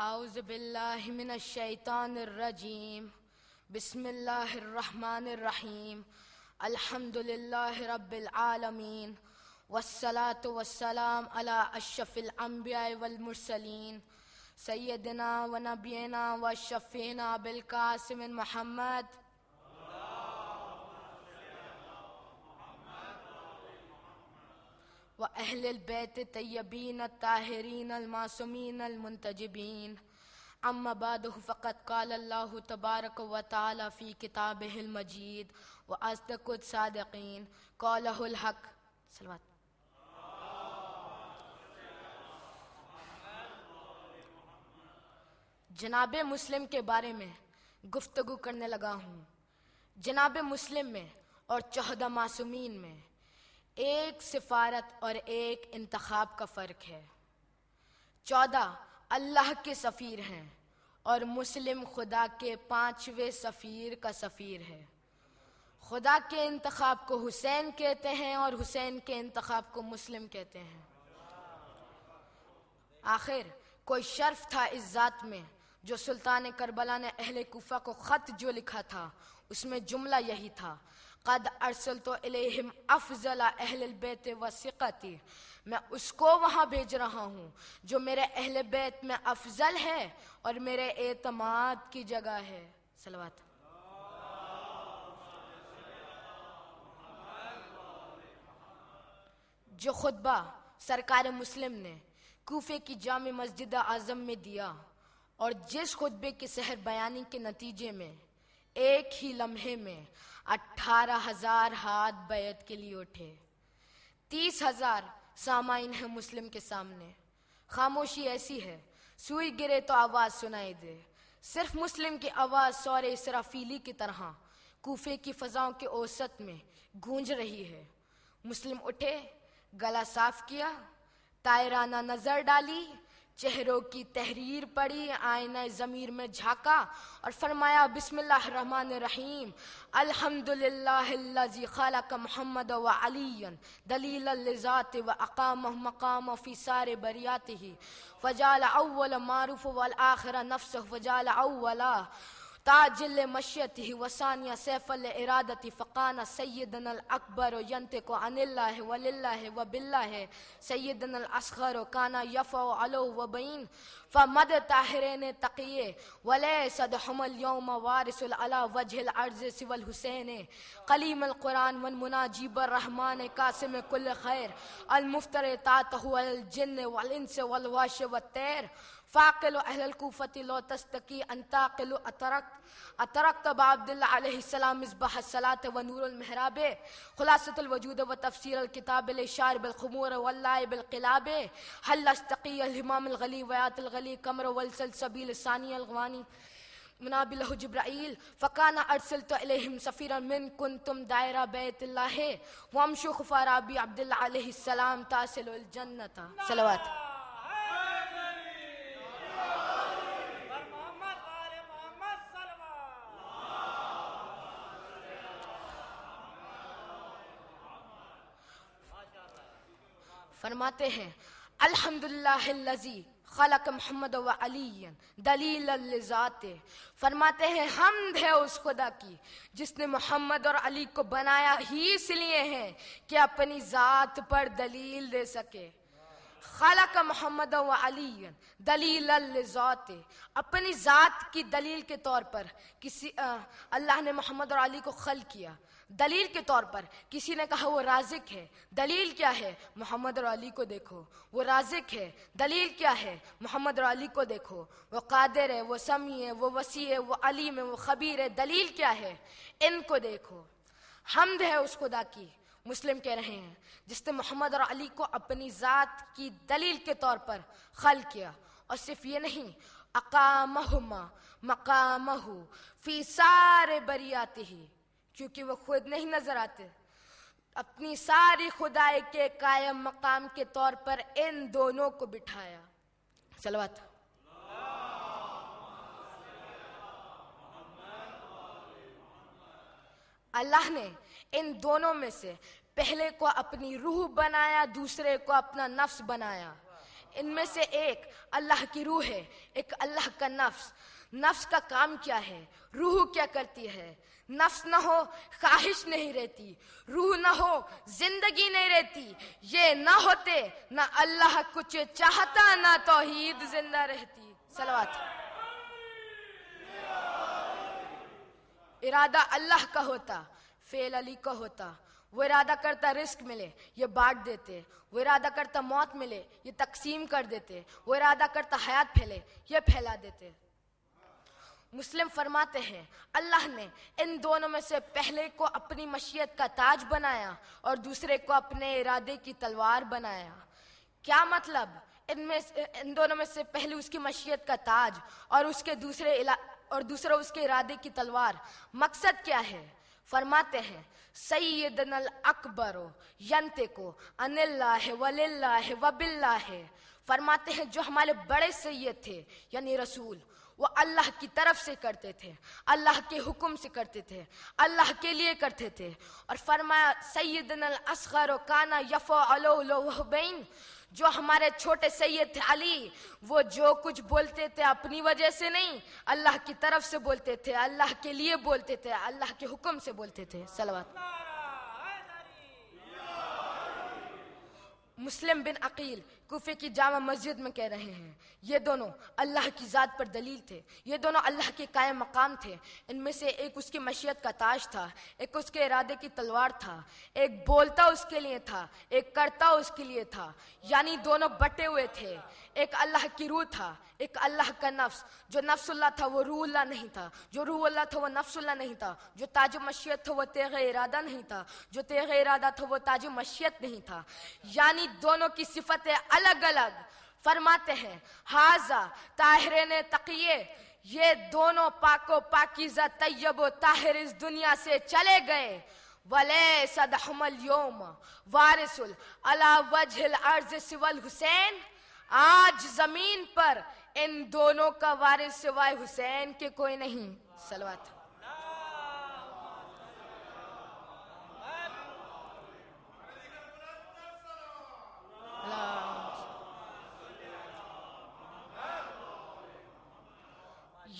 اعوذ باللہ من الشیطان الرجیم بسم اللہ الرحمن الرحیم الحمد للہ رب العالمین والصلاة والسلام علی اشرف الانبیاء والمرسلین سیدنا و نبینا و شفینا بالقاسم محمد وأهل البيت الطيبين الطاهرين المعصومين المنتجبين أما بعد فقد قال الله تبارك وتعالى في كتابه المجيد وأصدق الصادقين قاله الحق صلوات جناب مسلم کے بارے میں گفتگو کرنے لگا ہوں۔ جناب مسلم میں اور 14 معصومین میں ایک سفارت اور ایک انتخاب کا فرق ہے۔ 14 اللہ کے سفیر ہیں اور مسلم خدا کے 5ویں سفیر کا سفیر ہے۔ خدا کے انتخاب کو حسین کہتے ہیں اور حسین کے انتخاب کو مسلم کہتے ہیں۔ آخر کوئی شرف تھا اس ذات میں جو سلطان کربلا نے اہل کوفہ کو خط جو لکھا تھا اس میں جملہ یہی تھا، قد ارسلت الیہم افضل اہل البیت وثقتی، میں اس کو وہاں بھیج رہا ہوں جو میرے اہل بیت میں افضل ہے اور میرے اعتماد کی جگہ ہے۔ صلوات۔ جو خطبہ سرکار مسلم نے کوفے کی جامع مسجد اعظم میں دیا اور جس خطبے کی سحر بیانی کے نتیجے میں ایک ہی لمحے میں 18,000 ہاتھ بیعت کے لیے اٹھے، 30,000 سامعین ہیں مسلم کے سامنے۔ خاموشی ایسی ہے سوئی گرے تو آواز سنائی دے، صرف مسلم کی آواز سور اسرافیلی کی طرح کوفے کی فضاؤں کے اوسط میں گونج رہی ہے۔ مسلم اٹھے، گلا صاف کیا، طائرانہ نظر ڈالی، چہروں کی تحریر پڑی، آئینہ ضمیر میں جھانکا اور فرمایا بسم اللہ الرحمن الرحیم الحمدللہ الذی خلق محمد و علی دلیلا لذات و اقامہ مقام فی سار بریاتہ فجعل اول معروف والآخر نفسہ فجعل اولا تاجل مشیتہ وثانیہ سیف الارادہ فقان سیدنا الاکبر ینطق عن اللہ وللہ وباللہ سیدنا الاصغر کان یفع علو وبین فمد طاہرین تقیے ولیسد ہم اليوم وارث علی وجہ الارض سوى الحسین قلیم القرآن والمناجیب الرحمن قاسم کل خیر المفتر تاتہ الجن والانس والواش والطیر فاقل اہل الکوفۃ لو تستقی ان تاقل اترکت بعبد اللہ علیہ السلام مصباح الصلاۃ و نور المحراب خلاصۃ الوجود و تفسیر الکتاب للشار بالخمور واللائب بالقلاب حل استقی الامام الغلی ویات الغلی کمر والسلسبیل الثانی الغوانی مناب له جبرائیل فکان ارسلت الیہم سفیرا من کنتم دائرہ بیت اللہ وامشو خفار ابی عبداللہ علیہ السلام تاصل الجنت۔ صلوات۔ فرماتے ہیں الحمدللہ الذی خلق محمد و علی دلیلا لذاتہ، فرماتے ہیں حمد ہے اس خدا کی جس نے محمد اور علی کو بنایا ہی اس لیے ہے کہ اپنی ذات پر دلیل دے سکے۔ خلق محمد و علی دلیلا لذاتہ، اپنی ذات کی دلیل کے طور پر اللہ نے محمد اور علی کو خلق کیا۔ دلیل کے طور پر کسی نے کہا وہ رازق ہے، دلیل کیا ہے؟ محمد اور علی کو دیکھو۔ وہ رازق ہے، دلیل کیا ہے؟ محمد اور علی کو دیکھو۔ وہ قادر ہے، وہ سمیع ہے، وہ وسیع ہے، وہ علیم ہے، وہ خبیر ہے، دلیل کیا ہے؟ ان کو دیکھو۔ حمد ہے اس خدا کی، مسلم کہہ رہے ہیں، جس نے محمد اور علی کو اپنی ذات کی دلیل کے طور پر خلق کیا، اور صرف یہ نہیں، اقامہما مقامہ فی سار بریاتہ، کیونکہ وہ خود نہیں نظر آتے، اپنی ساری خدائی کے قائم مقام کے طور پر ان دونوں کو بٹھایا۔ صلوات۔ اللہ نے ان دونوں میں سے پہلے کو اپنی روح بنایا، دوسرے کو اپنا نفس بنایا۔ ان میں سے ایک اللہ کی روح ہے، ایک اللہ کا نفس۔ نفس کا کام کیا ہے؟ روح کیا کرتی ہے؟ نفس نہ ہو خواہش نہیں رہتی، روح نہ ہو زندگی نہیں رہتی۔ یہ نہ ہوتے نہ اللہ کچھ چاہتا، نہ توحید زندہ رہتی۔ صلوات۔ ارادہ اللہ کا ہوتا، فعل علی کا ہوتا۔ وہ ارادہ کرتا رزق ملے، یہ بانٹ دیتے۔ وہ ارادہ کرتا موت ملے، یہ تقسیم کر دیتے۔ وہ ارادہ کرتا حیات پھیلے، یہ پھیلا دیتے۔ مسلم فرماتے ہیں اللہ نے ان دونوں میں سے پہلے کو اپنی مشیت کا تاج بنایا اور دوسرے کو اپنے ارادے کی تلوار بنایا۔ کیا مطلب؟ ان دونوں میں سے پہلے اس کی مشیت کا تاج اور دوسرا اس کے ارادے کی تلوار۔ مقصد کیا ہے؟ فرماتے ہیں سیدنا الاکبر ینطق عن اللہ وللہ وباللہ۔ فرماتے ہیں جو ہمارے بڑے سید تھے یعنی رسول، وہ اللہ کی طرف سے کرتے تھے، اللہ کے حکم سے کرتے تھے، اللہ کے لیے کرتے تھے۔ اور فرمایا سیدنا الاصغر کان یفعل الوہبین، جو ہمارے چھوٹے سید تھے علی، وہ جو کچھ بولتے تھے اپنی وجہ سے نہیں، اللہ کی طرف سے بولتے تھے، اللہ کے لیے بولتے تھے، اللہ کے حکم سے بولتے تھے۔ صلوات۔ مسلم بن عقیل کوفے کی جامع مسجد میں کہہ رہے ہیں یہ دونوں اللہ کی ذات پر دلیل تھے، یہ دونوں اللہ کے قائم مقام تھے۔ ان میں سے ایک اس کی مشیت کا تاج تھا، ایک اس کے ارادے کی تلوار تھا۔ ایک بولتا اس کے لیے تھا، ایک کرتا اس کے لیے تھا، یعنی دونوں بٹے ہوئے تھے۔ ایک اللہ کی روح تھا، ایک اللہ کا نفس۔ جو نفس اللہ تھا وہ روح اللہ نہیں تھا، جو روح اللہ تھا وہ نفس اللہ نہیں تھا، جو تاج مشیت تھا وہ تیغ ارادہ نہیں تھا، جو تیغ ارادہ تھا وہ تاج مشیت نہیں تھا، یعنی دونوں کی صفتیں الگ الگ۔ فرماتے ہیں ھذا طاہرین تقیے، یہ دونوں پاک و پاکیزہ طیب و طاہر اس دنیا سے چلے گئے۔ وَلَيْسَ دَحُمَ الْيَوْمَ وَارِثٌ عَلَى وَجْهِ الْأَرْضِ سِوَى الْحُسَین، آج زمین پر ان دونوں کا وارث سوائے حسین کے کوئی نہیں۔ صلوات۔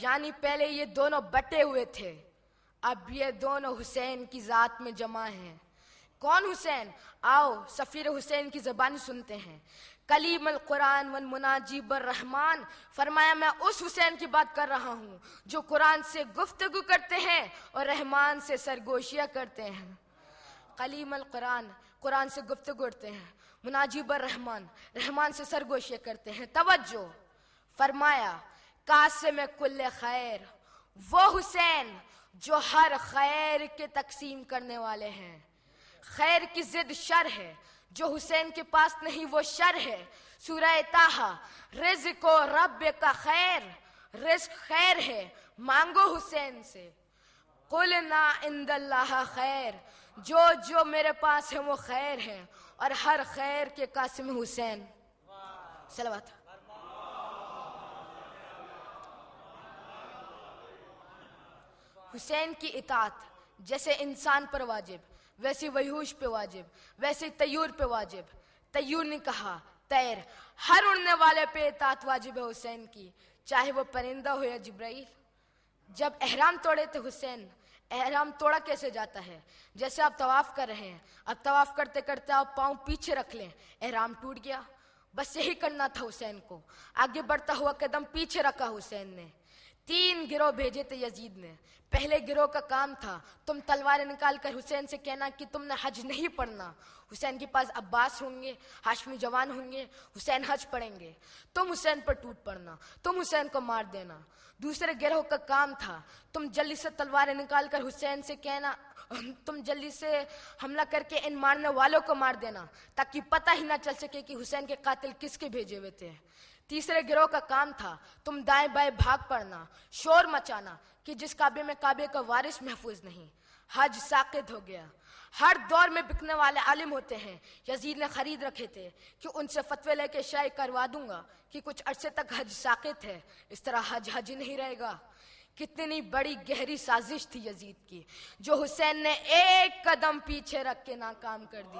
یعنی پہلے یہ دونوں بٹے ہوئے تھے، اب یہ دونوں حسین کی ذات میں جمع ہیں۔ کون حسین؟ آؤ سفیر حسین کی زبانی سنتے ہیں۔ کلیم القرآن والمناجیب الرحمن، فرمایا میں اس حسین کی بات کر رہا ہوں جو قرآن سے گفتگو کرتے ہیں اور رحمان سے سرگوشیاں کرتے ہیں۔ کلیم القرآن، قرآن سے گفتگو کرتے ہیں، مناجیب الرحمن، رحمان سے سرگوشیاں کرتے ہیں۔ توجہ، فرمایا قاسم کل خیر، وہ حسین جو ہر خیر کے تقسیم کرنے والے ہیں۔ خیر کی ضد شر ہے، جو حسین کے پاس نہیں وہ شر ہے۔ سورہ طٰہٰ، رزق و رب کا خیر، رزق خیر ہے، مانگو حسین سے۔ قل نا عند اللہ خیر، جو میرے پاس ہے وہ خیر ہے، اور ہر خیر کے قاسم حسین۔ صلوات۔ حسین کی اطاعت جیسے انسان پر واجب، ویسے وحوش پہ واجب، ویسے طیور پہ واجب۔ طیور نے کہا طیر، ہر اڑنے والے پہ اطاعت واجب ہے حسین کی، چاہے وہ پرندہ ہو یا جبرائیل۔ جب احرام توڑے تھے حسین، احرام توڑا کیسے جاتا ہے؟ جیسے آپ طواف کر رہے ہیں، اب طواف کرتے کرتے آپ پاؤں پیچھے رکھ لیں، احرام ٹوٹ گیا۔ بس یہی کرنا تھا حسین کو، آگے بڑھتا ہوا قدم پیچھے رکھا حسین نے۔ 3 گروہ بھیجے تھے یزید نے۔ پہلے گروہ کا کام تھا تم تلواریں نکال کر حسین سے کہنا کہ تم نے حج نہیں پڑھنا۔ حسین کے پاس عباس ہوں گے، ہاشمی جوان ہوں گے، حسین حج پڑھیں گے، تم حسین پر ٹوٹ پڑنا، تم حسین کو مار دینا۔ دوسرے گروہ کا کام تھا تم جلدی سے تلواریں نکال کر حسین سے کہنا، تم جلدی سے حملہ کر کے ان مارنے والوں کو مار دینا تاکہ پتہ ہی نہ چل سکے کہ حسین کے قاتل کس کے بھیجے ہوئے تھے۔ تیسرے گروہ کا کام تھا تم دائیں بائیں بھاگ پڑنا، شور مچانا کہ جس کعبے میں کعبے کا وارث محفوظ نہیں، حج ساقط ہو گیا۔ ہر دور میں بکنے والے عالم ہوتے ہیں، یزید نے خرید رکھے تھے کہ ان سے فتوے لے کے شائع کروا دوں گا کہ کچھ عرصے تک حج ساقط ہے، اس طرح حج نہیں رہے گا۔ کتنی بڑی گہری سازش تھی یزید کی، جو حسین نے ایک قدم پیچھے رکھ کے ناکام کر دی۔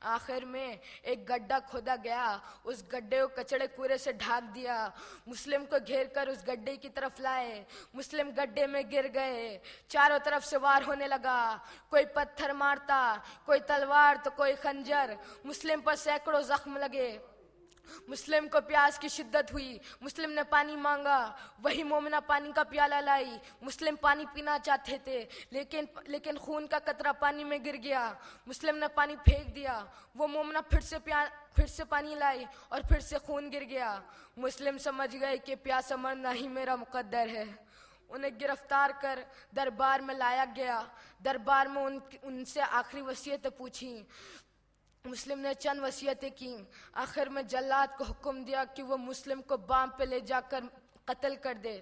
آخر میں ایک گڈھا کھودا گیا، اس گڈھے کو کچڑے کوڑے سے ڈھانک دیا، مسلم کو گھیر کر اس گڈھے کی طرف لائے، مسلم گڈھے میں گر گئے، چاروں طرف سے وار ہونے لگا، کوئی پتھر مارتا، کوئی تلوار تو کوئی خنجر، مسلم پر سینکڑوں زخم لگے، مسلم کو پیاس کی شدت ہوئی، مسلم نے پانی مانگا، وہی مومنہ پانی کا پیالہ لائی، مسلم پانی پینا چاہتے تھے لیکن خون کا قطرہ پانی میں گر گیا، مسلم نے پانی پھینک دیا، وہ مومنہ پھر سے پانی لائی اور پھر سے خون گر گیا، مسلم سمجھ گئے کہ پیاسا مرنا ہی میرا مقدر ہے، انہیں گرفتار کر دربار میں لایا گیا، دربار میں ان سے آخری وصیتیں پوچھیں، مسلم نے چند وصیتیں کی، آخر میں جلاد کو حکم دیا کہ وہ مسلم کو بام پہ لے جا کر قتل کر دے،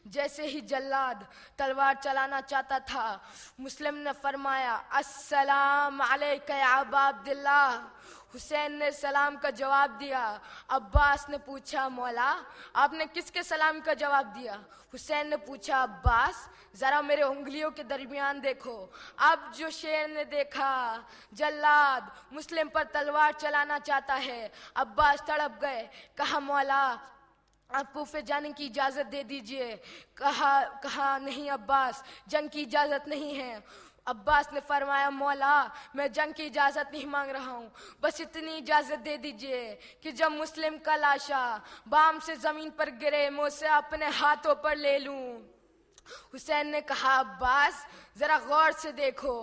جیسے ہی جلاد تلوار چلانا چاہتا تھا، مسلم نے فرمایا السلام علیکہ یا ابا عبداللہ، حسین نے سلام کا جواب دیا، عباس نے پوچھا مولا آپ نے کس کے سلام کا جواب دیا؟ حسین نے پوچھا عباس ذرا میرے انگلیوں کے درمیان دیکھو، اب جو شیر نے دیکھا جلاد مسلم پر تلوار چلانا چاہتا ہے، عباس تڑپ گئے، کہا مولا آپ کوفے جانے کی اجازت دے دیجئے، کہا نہیں عباس جنگ کی اجازت نہیں ہے، عباس نے فرمایا مولا میں جنگ کی اجازت نہیں مانگ رہا ہوں، بس اتنی اجازت دے دیجئے کہ جب مسلم کا لاشا بام سے زمین پر گرے میں اسے اپنے ہاتھوں پر لے لوں۔ حسین نے کہا عباس ذرا غور سے دیکھو،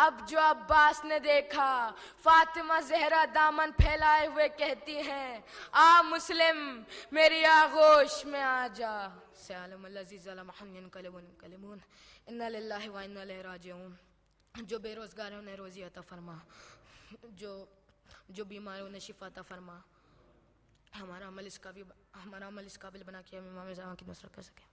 اب جو عباس نے دیکھا، فاطمہ زہرا دامن پھیلائے ہوئے کہتی ہیں آ مسلم میری آغوش میں آ جا، سیعلم الذی ظلم حم ینقلبون انا للہ و انا الیہ راجعون، جو بے روزگار ہیں انہیں روزی عطا فرما، جو بیمار ہیں انہیں شفا عطا فرما، ہمارا عمل اس قابل بنا کہ ہم امام زمان کی نصرت کر سکیں۔